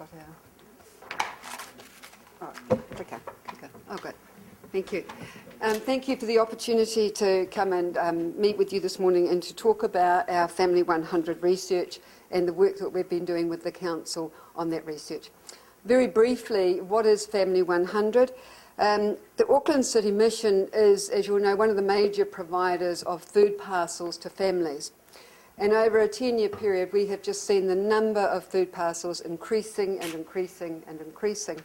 got our... Oh, okay. Oh, good. Thank you. Thank you for the opportunity to come and meet with you this morning and to talk about our Family 100 research and the work that we've been doing with the Council on that research. Very briefly, what is Family 100? The Auckland City Mission is, as you all know, one of the major providers of food parcels to families. And over a 10-year period, we have just seen the number of food parcels increasing and increasing and increasing.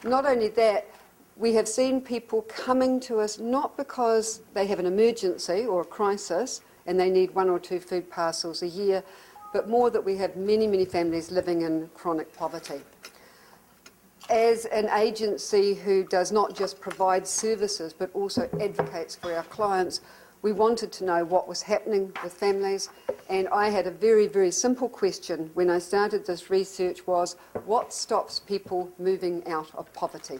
Not only that, we have seen people coming to us not because they have an emergency or a crisis and they need 1 or 2 food parcels a year, but more that we have many, many families living in chronic poverty. As an agency who does not just provide services but also advocates for our clients, we wanted to know what was happening with families, and I had a very, very simple question when I started this research was, what stops people moving out of poverty?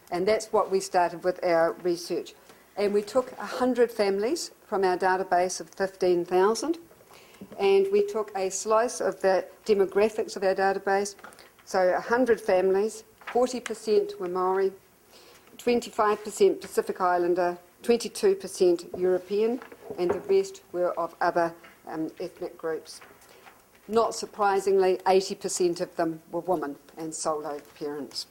And that's what we started with our research. And we took 100 families from our database of 15,000, and we took a slice of the demographics of our database. So 100 families, 40% were Maori, 25% Pacific Islander, 22% European, and the rest were of other ethnic groups. Not surprisingly, 80% of them were women and solo parents.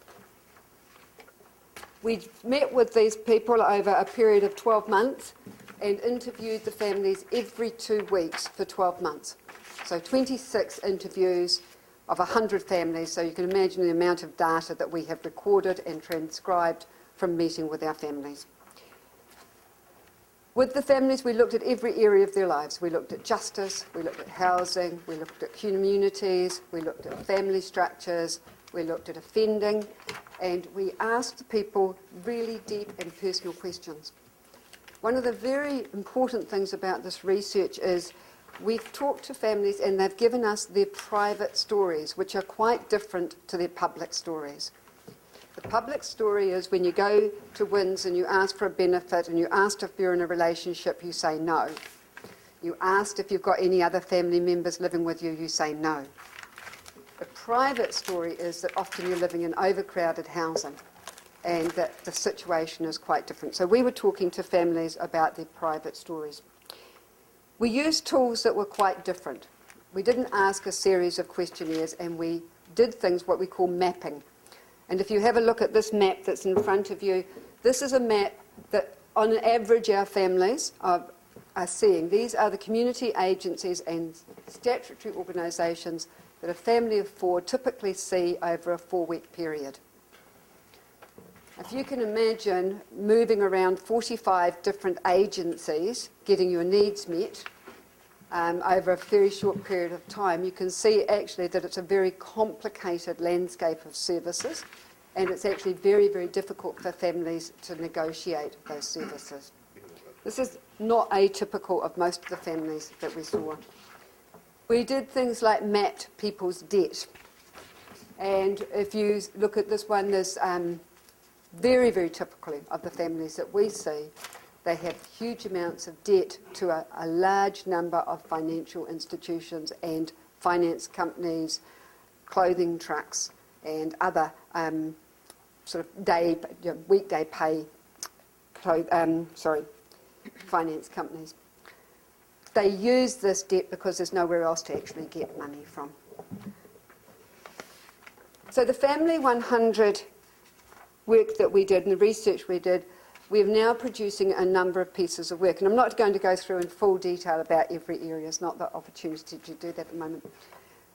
We met with these people over a period of 12 months and interviewed the families every 2 weeks for 12 months. So 26 interviews of 100 families, so you can imagine the amount of data that we have recorded and transcribed from meeting with our families. With the families, we looked at every area of their lives. We looked at justice, we looked at housing, we looked at communities, we looked at family structures, we looked at offending, and we asked the people really deep and personal questions. One of the very important things about this research is we've talked to families and they've given us their private stories, which are quite different to their public stories. The public story is when you go to WINS and you ask for a benefit and you asked if you're in a relationship, you say no. You asked if you've got any other family members living with you, you say no. The private story is that often you're living in overcrowded housing and that the situation is quite different. So we were talking to families about their private stories. We used tools that were quite different. We didn't ask a series of questionnaires and we did things what we call mapping. And if you have a look at this map that's in front of you, this is a map that on average our families are seeing. These are the community agencies and statutory organisations that a family of 4 typically see over a 4-week period. If you can imagine moving around 45 different agencies, getting your needs met over a very short period of time, you can see actually that it's a very complicated landscape of services, and it's actually very, very difficult for families to negotiate those services. This is not atypical of most of the families that we saw. We did things like mapped people's debt. And if you look at this one, there's very, very typically of the families that we see, they have huge amounts of debt to a large number of financial institutions and finance companies, clothing trucks, and other sort of weekday pay finance companies. They use this debt because there's nowhere else to actually get money from. So the Family 100 work that we did and the research we did, we are now producing a number of pieces of work. And I'm not going to go through in full detail about every area. It's not the opportunity to do that at the moment.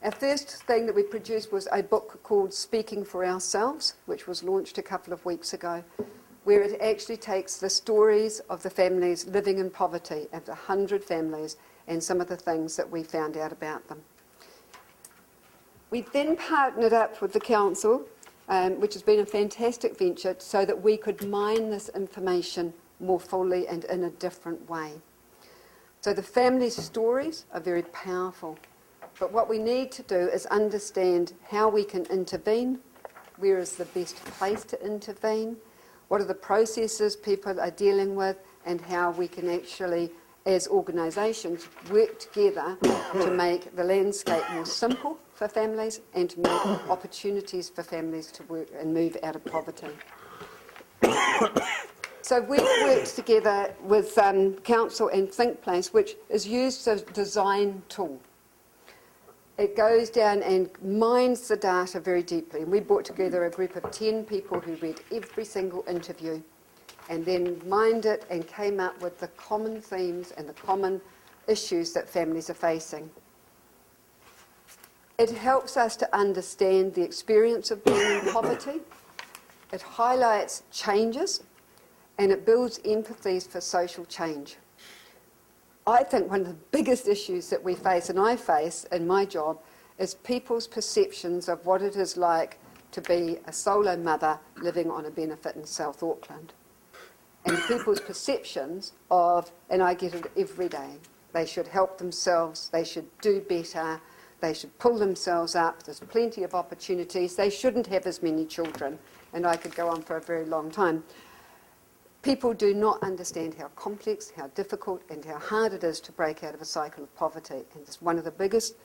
Our first thing that we produced was a book called Speaking for Ourselves, which was launched a couple of weeks ago, where it actually takes the stories of the families living in poverty, of the 100 families, and some of the things that we found out about them. We then partnered up with the council, which has been a fantastic venture, so that we could mine this information more fully and in a different way. So the family stories are very powerful, but what we need to do is understand how we can intervene, where is the best place to intervene, what are the processes people are dealing with, and how we can actually as organisations, work together to make the landscape more simple for families and to make opportunities for families to work and move out of poverty. So we've worked together with Council and ThinkPlace, which is used as a design tool. It goes down and mines the data very deeply. And we brought together a group of 10 people who read every single interview and then mined it and came up with the common themes and the common issues that families are facing. It helps us to understand the experience of being in poverty. It highlights changes and it builds empathies for social change. I think one of the biggest issues that we face, and I face in my job, is people's perceptions of what it is like to be a solo mother living on a benefit in South Auckland. And people's perceptions of, and I get it every day, they should help themselves, they should do better, they should pull themselves up, there's plenty of opportunities, they shouldn't have as many children, and I could go on for a very long time. People do not understand how complex, how difficult, and how hard it is to break out of a cycle of poverty. And it's one of the biggest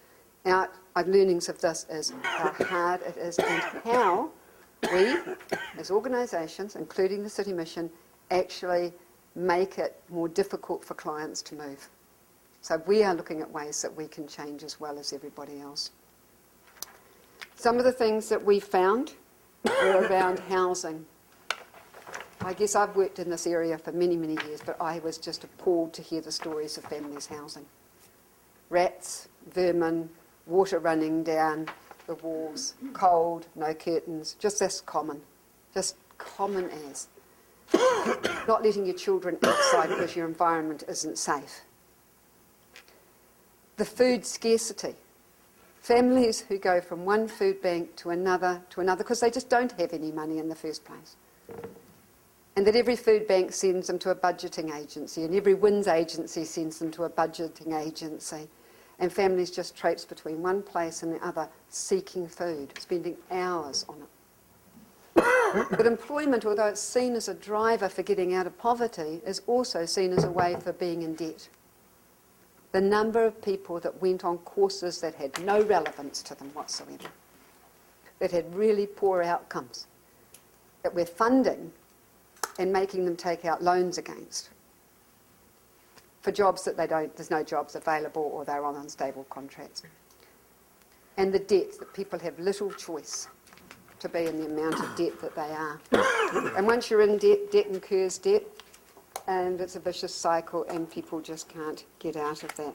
learnings of this is how hard it is and how we, as organisations, including the City Mission, actually make it more difficult for clients to move. So we are looking at ways that we can change as well as everybody else. Some of the things that we found were around housing. I guess I've worked in this area for many, many years, but I was just appalled to hear the stories of families' housing. Rats, vermin, water running down the walls, cold, no curtains, just as common as. Not letting your children outside because your environment isn't safe. The food scarcity. Families who go from one food bank to another, because they just don't have any money in the first place. And that every food bank sends them to a budgeting agency, and every WINS agency sends them to a budgeting agency. And families just traipse between one place and the other, seeking food, spending hours on it. But employment, although it's seen as a driver for getting out of poverty, is also seen as a way for being in debt. The number of people that went on courses that had no relevance to them whatsoever, that had really poor outcomes, that we're funding and making them take out loans against for jobs that there's no jobs available or they're on unstable contracts. And the debt, that people have little choice to be in the amount of debt that they are. And once you're in debt, debt incurs debt, and it's a vicious cycle and people just can't get out of that.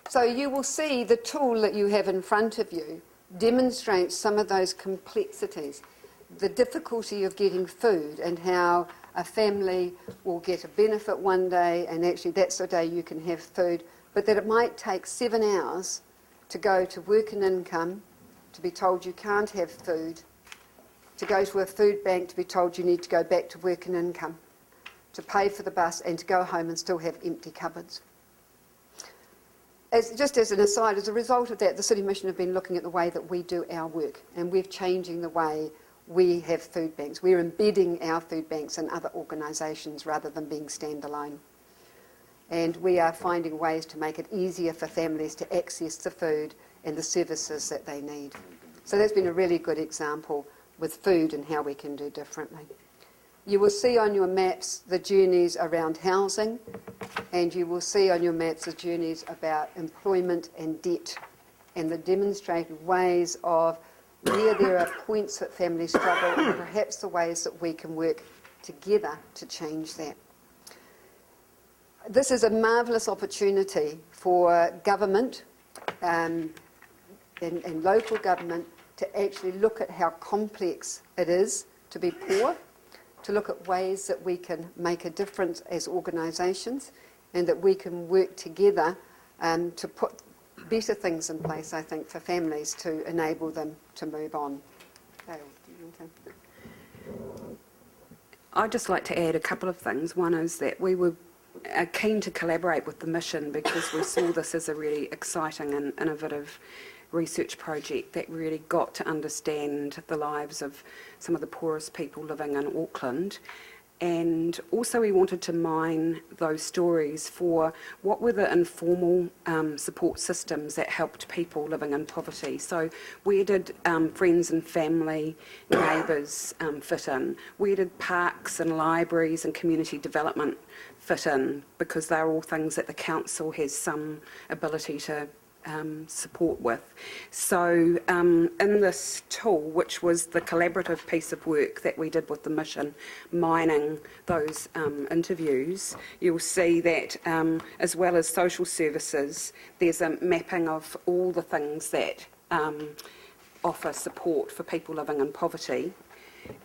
So you will see the tool that you have in front of you demonstrates some of those complexities, the difficulty of getting food and how a family will get a benefit one day and actually that's the day you can have food, but that it might take 7 hours to go to work and income, to be told you can't have food, to go to a food bank to be told you need to go back to work and income, to pay for the bus and to go home and still have empty cupboards. Just as an aside, as a result of that, the City Mission have been looking at the way that we do our work, and we're changing the way we have food banks. We're embedding our food banks in other organisations rather than being standalone. And we are finding ways to make it easier for families to access the food and the services that they need. So that's been a really good example with food and how we can do differently. You will see on your maps the journeys around housing, and you will see on your maps the journeys about employment and debt, and the demonstrated ways of where there are points that families struggle, and perhaps the ways that we can work together to change that. This is a marvellous opportunity for government and local government to actually look at how complex it is to be poor, to look at ways that we can make a difference as organisations and that we can work together to put better things in place, I think, for families to enable them to move on. Dale, do you want to? I'd just like to add a couple of things. One is that we were keen to collaborate with the mission because we saw this as a really exciting and innovative research project that really got to understand the lives of some of the poorest people living in Auckland And also we wanted to mine those stories for what were the informal support systems that helped people living in poverty. So where did friends and family, neighbours fit in? Where did parks and libraries and community development fit in? Because they're all things that the council has some ability to support with. So in this tool, which was the collaborative piece of work that we did with the mission, mining those interviews, you'll see that as well as social services, there's a mapping of all the things that offer support for people living in poverty.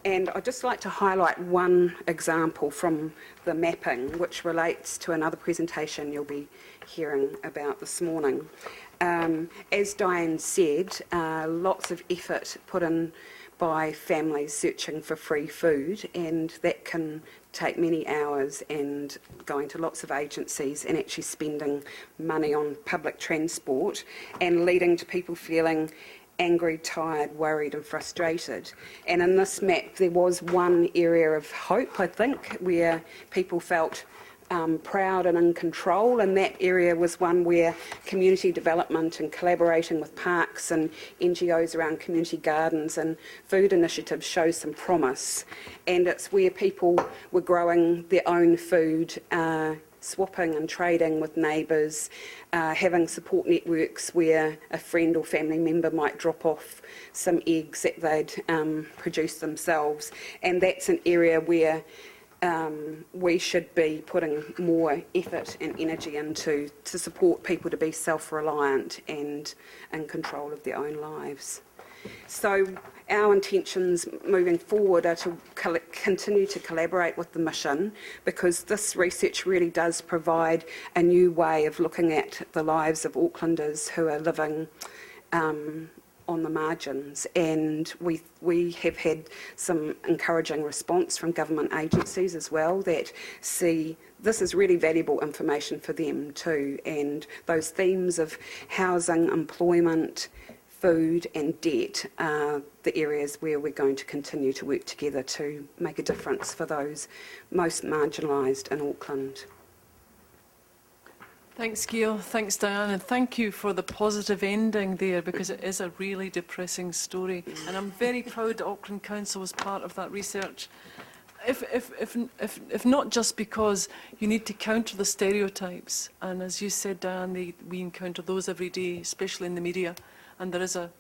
And I'd just like to highlight one example from the mapping, which relates to another presentation you'll be hearing about this morning. As Diane said, lots of effort put in by families searching for free food, and that can take many hours and going to lots of agencies and actually spending money on public transport and leading to people feeling angry, tired, worried and frustrated. And in this map there was one area of hope, I think, where people felt proud and in control, and that area was one where community development and collaborating with parks and NGOs around community gardens and food initiatives shows some promise. And it's where people were growing their own food, swapping and trading with neighbours, having support networks where a friend or family member might drop off some eggs that they'd produced themselves. And that's an area where we should be putting more effort and energy into to support people to be self-reliant and in control of their own lives. So our intentions moving forward are to continue to collaborate with the mission, because this research really does provide a new way of looking at the lives of Aucklanders who are living on the margins, and we have had some encouraging response from government agencies as well that see this is really valuable information for them too, and those themes of housing, employment, food and debt are the areas where we're going to continue to work together to make a difference for those most marginalised in Auckland. Thanks, Gail. Thanks, Diane. And thank you for the positive ending there, because it is a really depressing story. And I'm very proud that Auckland Council was part of that research. If not just because you need to counter the stereotypes. And as you said, Diane, we encounter those every day, especially in the media. And there is an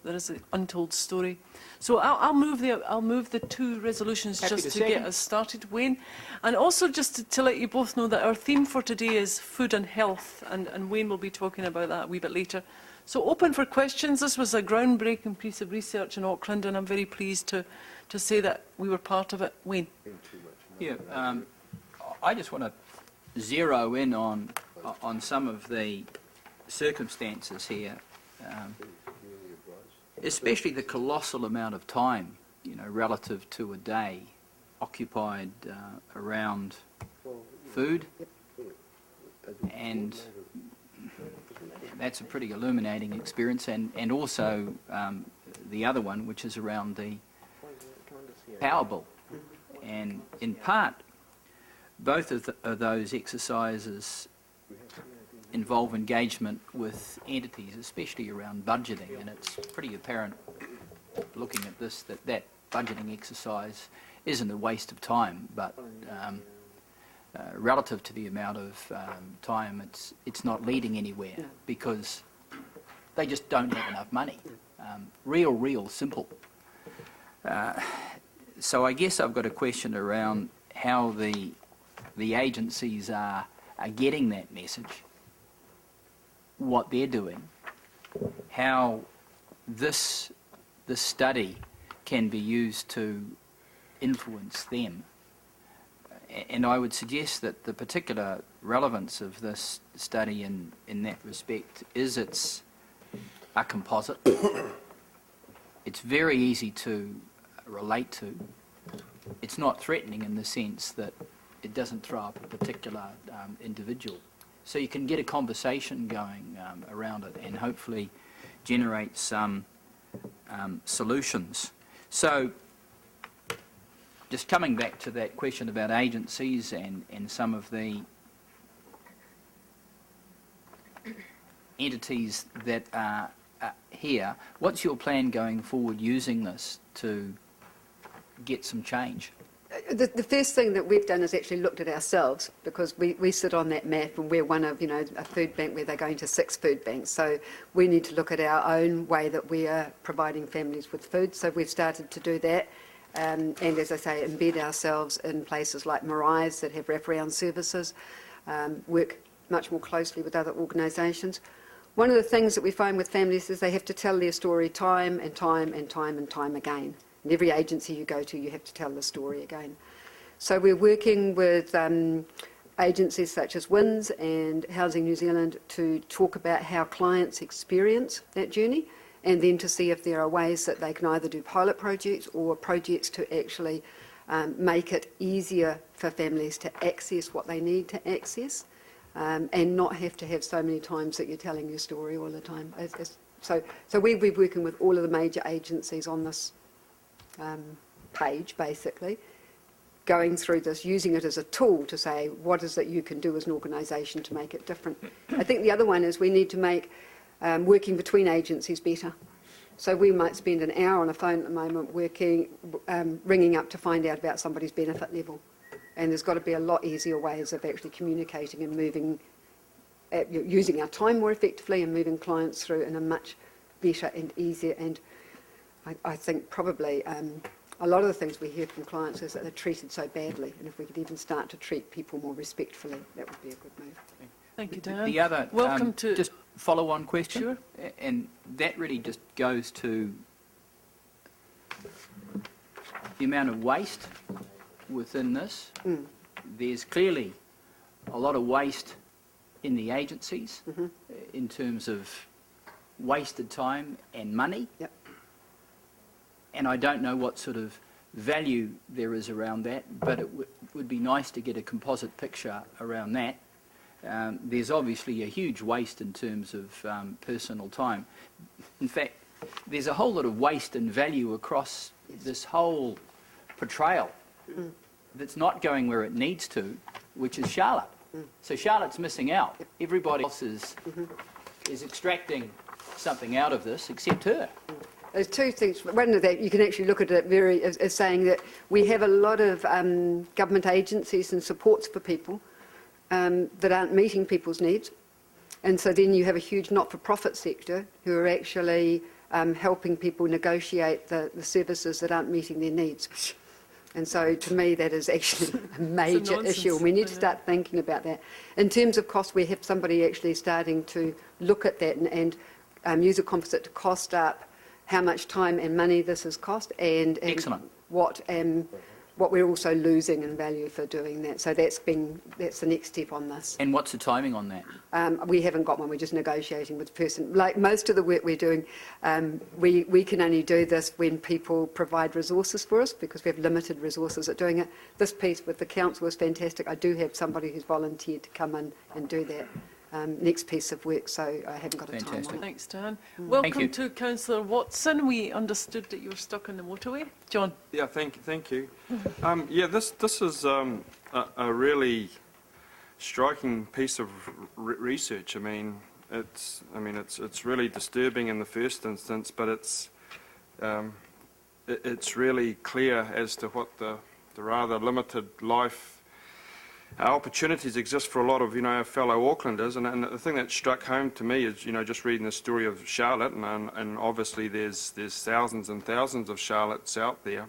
untold story. So I'll move the two resolutions just to get us started, Wayne. And also just to let you both know that our theme for today is food and health, and Wayne will be talking about that a wee bit later. So open for questions. This was a groundbreaking piece of research in Auckland, and I'm very pleased to say that we were part of it. Wayne. Yeah, I just want to zero in on some of the circumstances here. Especially the colossal amount of time, relative to a day occupied around food, and that's a pretty illuminating experience. And also the other one, which is around the power bill, and in part both of those exercises involve engagement with entities, especially around budgeting, and it's pretty apparent looking at this that budgeting exercise isn't a waste of time, but relative to the amount of time it's not leading anywhere, because they just don't have enough money. Real simple. So I guess I've got a question around how the agencies are getting that message, what they're doing, how this study can be used to influence them. And I would suggest that the particular relevance of this study in that respect is it's a composite. It's very easy to relate to. It's not threatening in the sense that it doesn't throw up a particular individual. So you can get a conversation going around it and hopefully generate some solutions. So just coming back to that question about agencies and some of the entities that are here, what's your plan going forward using this to get some change? The first thing that we've done is actually looked at ourselves, because we sit on that map and we're one of, you know, a food bank where they're going to 6 food banks. So we need to look at our own way that we are providing families with food. So we've started to do that. And as I say, embed ourselves in places like Mariah's that have wraparound services, work much more closely with other organisations. One of the things that we find with families is they have to tell their story time and time and time and time again. In every agency you go to, you have to tell the story again. So we're working with agencies such as WINS and Housing New Zealand to talk about how clients experience that journey, and then to see if there are ways that they can either do pilot projects or projects to actually make it easier for families to access what they need to access, and not have to have so many times that you're telling your story all the time. So we'll be working with all of the major agencies on this page, basically, going through this, using it as a tool to say, what is it you can do as an organisation to make it different? I think the other one is we need to make working between agencies better. So we might spend an hour on a phone at the moment working, ringing up to find out about somebody's benefit level. And there's got to be a lot easier ways of actually communicating and moving, using our time more effectively and moving clients through in a much better and easier, and I think probably a lot of the things we hear from clients is that they're treated so badly, and if we could even start to treat people more respectfully, that would be a good move. Thank you, Dan. The other, welcome to just follow-on question, Sure. And that really just goes to the amount of waste within this. There's clearly a lot of waste in the agencies in terms of wasted time and money. Yep. And I don't know what sort of value there is around that, but it would be nice to get a composite picture around that. There's obviously a huge waste in terms of personal time. In fact, there's a whole lot of waste and value across this whole portrayal that's not going where it needs to, which is Charlotte. So Charlotte's missing out. Everybody else is extracting something out of this except her. There's two things. One of that, you can actually look at it as saying that we have a lot of government agencies and supports for people that aren't meeting people's needs. And so then you have a huge not-for-profit sector who are actually helping people negotiate the services that aren't meeting their needs. And so to me that is actually a major issue, and we need to start thinking about that. In terms of cost, we have somebody actually starting to look at that and use a composite to cost up how much time and money this has cost, and what we're also losing in value for doing that. So that's the next step on this. And what's the timing on that? We haven't got one. We're just negotiating with the person. Like most of the work we're doing, we can only do this when people provide resources for us, because we have limited resources at doing it. This piece with the council is fantastic. I do have somebody who's volunteered to come in and do that next piece of work, so I haven't got a timeline. Thanks, Dan. Welcome to Councillor Watson. We understood that you were stuck on the motorway. John. Yeah, thank you. Yeah, this is a really striking piece of research. I mean, it's really disturbing in the first instance, but it's really clear as to what the rather limited life opportunities exist for a lot of, our fellow Aucklanders, and the thing that struck home to me is, just reading the story of Charlotte, and obviously there's thousands and thousands of Charlottes out there,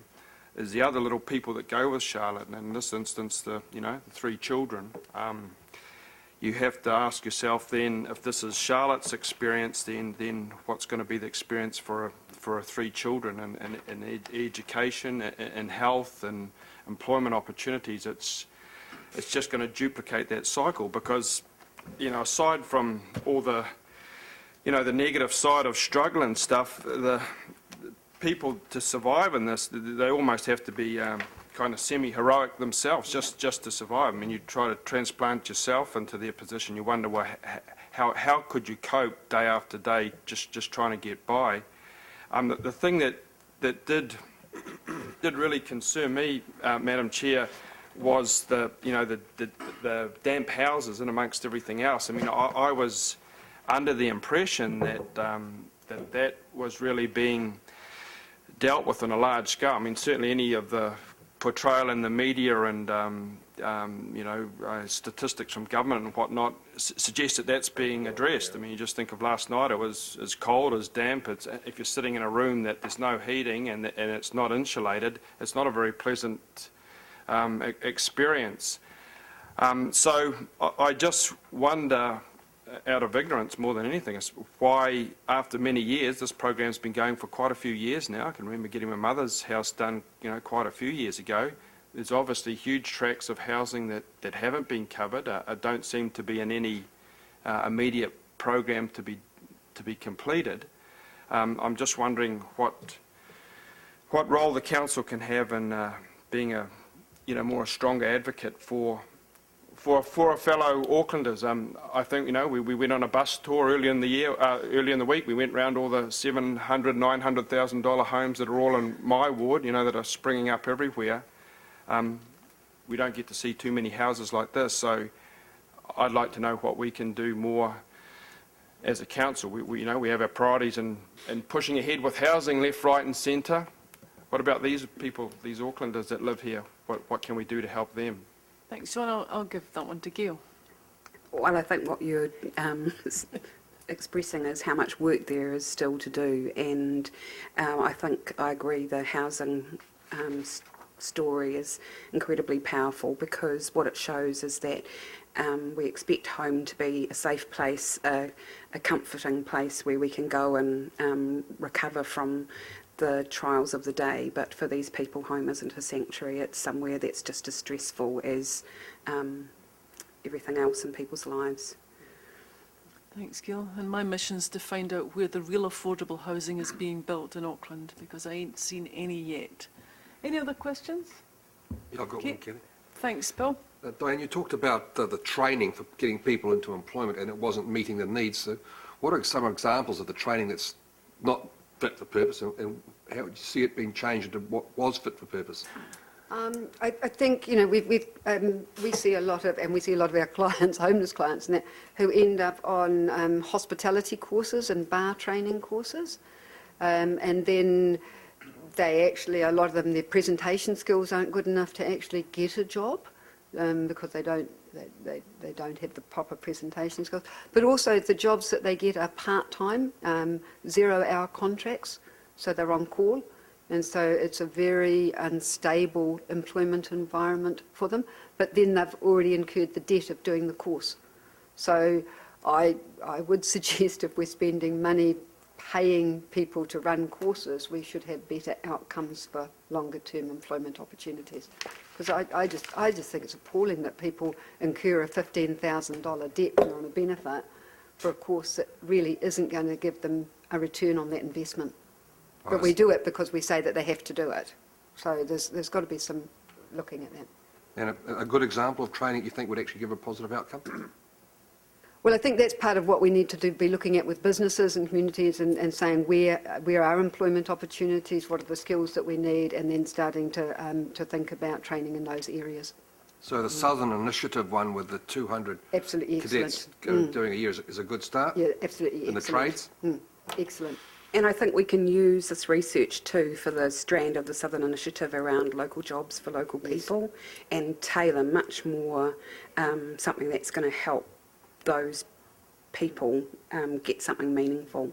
is the other little people that go with Charlotte, and in this instance, the 3 children. You have to ask yourself then, if this is Charlotte's experience, then what's going to be the experience for 3 children, and education, and health, and employment opportunities. It's just going to duplicate that cycle, because, aside from all the, the negative side of struggle and stuff, the people to survive in this, they almost have to be kind of semi-heroic themselves just to survive. I mean, you try to transplant yourself into their position, you wonder, well, how could you cope day after day just trying to get by? The thing that did did really concern me, Madam Chair, was the damp houses and amongst everything else. I mean, I was under the impression that that was really being dealt with on a large scale. I mean, certainly any of the portrayal in the media and statistics from government and whatnot suggest that that's being addressed. I mean, you just think of last night, it was as cold, as damp. If you're sitting in a room that there's no heating and it's not insulated, it's not a very pleasant experience. So I just wonder, out of ignorance more than anything, is why after many years, this program's been going for quite a few years now. I can remember getting my mother's house done quite a few years ago. There's obviously huge tracts of housing that haven't been covered, don't seem to be in any immediate program to be completed. I'm just wondering what role the council can have in being a more stronger advocate for a fellow Aucklanders. I think we went on a bus tour early in the week. We went round all the $700,000, $900,000 homes that are all in my ward, that are springing up everywhere. We don't get to see too many houses like this, so I'd like to know what we can do more as a council. We have our priorities in pushing ahead with housing left, right and centre. What about these people, these Aucklanders that live here? What can we do to help them? Thanks, John. I'll give that one to Gail. Well, I think what you're expressing is how much work there is still to do, and I think I agree the housing story is incredibly powerful, because what it shows is that we expect home to be a safe place, a comforting place where we can go and recover from the trials of the day, but for these people, home isn't a sanctuary. It's somewhere that's just as stressful as everything else in people's lives. Thanks, Gail. And my mission's to find out where the real affordable housing is being built in Auckland, because I ain't seen any yet. Any other questions? Yeah, I've got one, Kelly. Thanks, Bill. Diane, you talked about the training for getting people into employment, and it wasn't meeting the needs. So what are some examples of the training that's not fit for purpose, and how would you see it being changed into what was fit for purpose? I think we see a lot of, and we see a lot of our clients, homeless clients, and that, who end up on hospitality courses and bar training courses, and then they actually, a lot of them, their presentation skills aren't good enough to actually get a job, because they don't have the proper presentation skills. But also the jobs that they get are part-time, 0-hour contracts, so they're on call. And so it's a very unstable employment environment for them. But then they've already incurred the debt of doing the course. So I would suggest, if we're spending money paying people to run courses, we should have better outcomes for longer-term employment opportunities. Because I just think it's appalling that people incur a $15,000 debt when they're on a benefit for a course that really isn't going to give them a return on that investment. But we do it because we say that they have to do it. So there's got to be some looking at that. And a good example of training you think would actually give a positive outcome? Well, I think that's part of what we need to be looking at with businesses and communities, and saying where are employment opportunities, what are the skills that we need, and then starting to think about training in those areas. So the Southern Initiative one with the 200 absolutely cadets doing a year is a good start? Yeah, absolutely. In the trades? Excellent. And I think we can use this research too for the strand of the Southern Initiative around local jobs for local people, and tailor much more something that's going to help those people get something meaningful.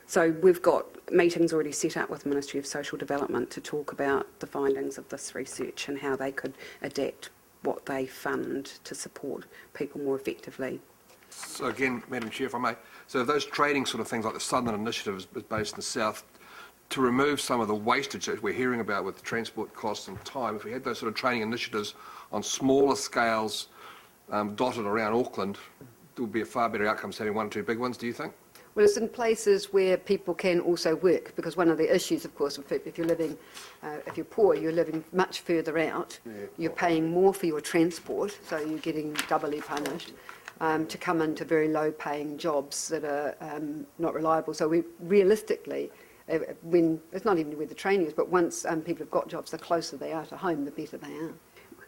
So we've got meetings already set up with the Ministry of Social Development to talk about the findings of this research and how they could adapt what they fund to support people more effectively. So again, Madam Chair, if I may, so those trading sort of things like the Southern Initiative is based in the south, to remove some of the wastage that we're hearing about with transport costs and time, if we had those sort of training initiatives on smaller scales dotted around Auckland, there would be a far better outcome than having one or two big ones, do you think? Well, it's in places where people can also work, because one of the issues, of course, if you're living, if you're poor, you're living much further out. Yeah. You're paying more for your transport, so you're getting doubly punished, to come into very low-paying jobs that are not reliable. So we realistically, when it's not even where the training is, but once people have got jobs, the closer they are to home, the better they are.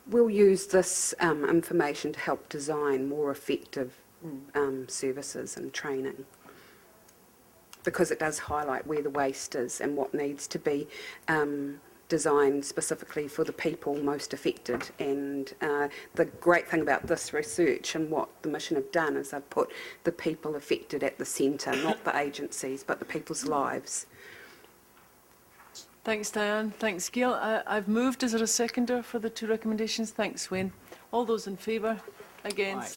We'll use this information to help design more effective services and training, because it does highlight where the waste is and what needs to be designed specifically for the people most affected. And the great thing about this research and what the mission have done is they've put the people affected at the centre, not the agencies, but the people's lives. Thanks, Diane. Thanks, Gail. I've moved. Is there a seconder for the 2 recommendations? Thanks, Wayne. All those in favour? Against?